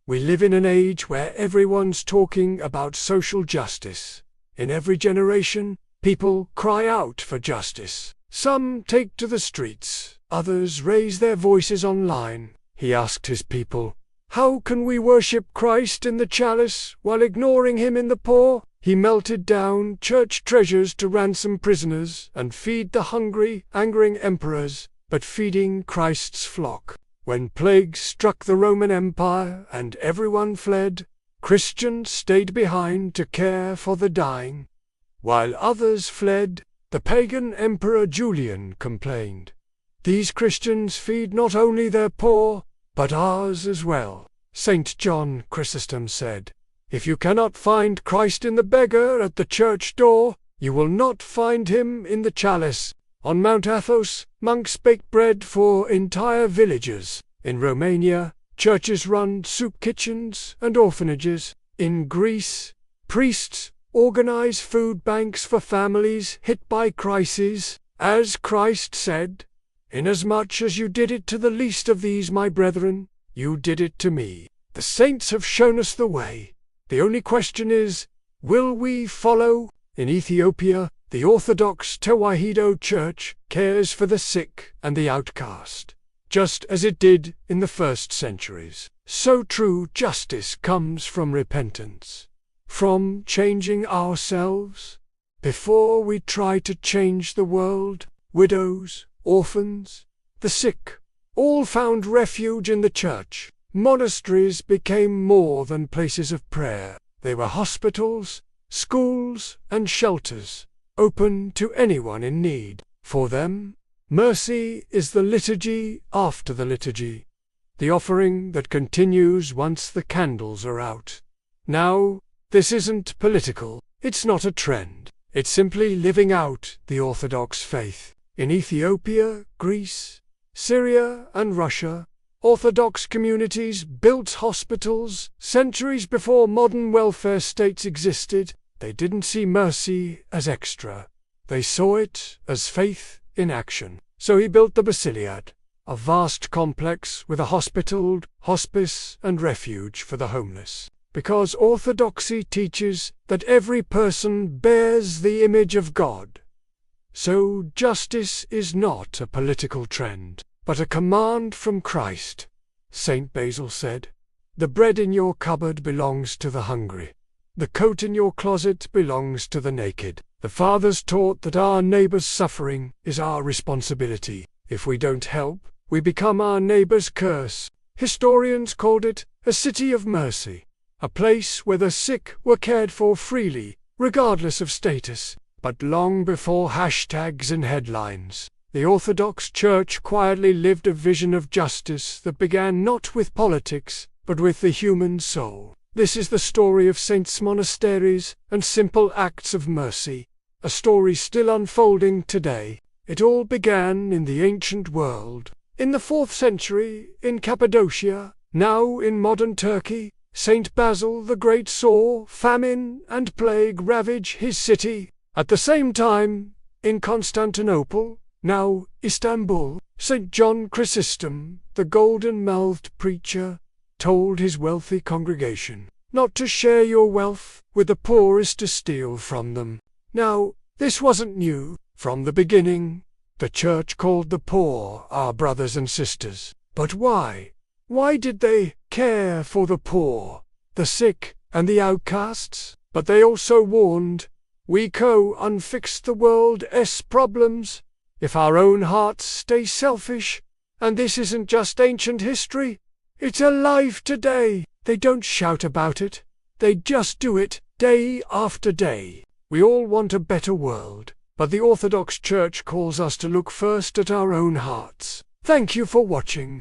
We live in an age where everyone's talking about social justice. In every generation, people cry out for justice. Some take to the streets, others raise their voices online. He asked his people, "How can we worship Christ in the chalice while ignoring him in the poor?" He melted down church treasures to ransom prisoners and feed the hungry, angering emperors, but feeding Christ's flock. When plagues struck the Roman Empire and everyone fled, Christians stayed behind to care for the dying. While others fled, the pagan Emperor Julian complained, "These Christians feed not only their poor, but ours as well." St. John Chrysostom said, "If you cannot find Christ in the beggar at the church door, you will not find him in the chalice." On Mount Athos, monks baked bread for entire villages. In Romania, churches run soup kitchens and orphanages. In Greece, priests organize food banks for families hit by crises. As Christ said, "Inasmuch as you did it to the least of these, my brethren, you did it to me." The saints have shown us the way. The only question is, will we follow? In Ethiopia, the Orthodox Church cares for the sick and the outcast. Just as it did in the first centuries, so true justice comes from repentance, from changing ourselves. Before we try to change the world, widows, orphans, the sick, all found refuge in the church. Monasteries became more than places of prayer. They were hospitals, schools, and shelters, open to anyone in need. For them, mercy is the liturgy after the liturgy, the offering that continues once the candles are out. Now, this isn't political, it's not a trend, it's simply living out the Orthodox faith. In Ethiopia, Greece, Syria, and Russia, Orthodox communities built hospitals centuries before modern welfare states existed. They didn't see mercy as extra. They saw it as faith in action. So he built the Basiliad, a vast complex with a hospital, hospice, and refuge for the homeless. Because Orthodoxy teaches that every person bears the image of God. So justice is not a political trend, but a command from Christ. St. Basil said, "The bread in your cupboard belongs to the hungry. The coat in your closet belongs to the naked." The fathers taught that our neighbor's suffering is our responsibility. If we don't help, we become our neighbor's curse. Historians called it a city of mercy, a place where the sick were cared for freely, regardless of status. But long before hashtags and headlines, the Orthodox Church quietly lived a vision of justice that began not with politics, but with the human soul. This is the story of saints' monasteries and simple acts of mercy, a story still unfolding today. It all began in the ancient world. In the 4th century, in Cappadocia, now in modern Turkey, Saint Basil the Great saw famine and plague ravage his city. At the same time, in Constantinople, now Istanbul, St. John Chrysostom, the golden-mouthed preacher, told his wealthy congregation, "Not to share your wealth with the poor is to steal from them." Now, this wasn't new. From the beginning, the Church called the poor our brothers and sisters. But why? Why did they care for the poor, the sick, and the outcasts? But they also warned, "We unfix the world's problems if our own hearts stay selfish." And this isn't just ancient history. It's alive today. They don't shout about it. They just do it, day after day. We all want a better world, but the Orthodox Church calls us to look first at our own hearts. Thank you for watching.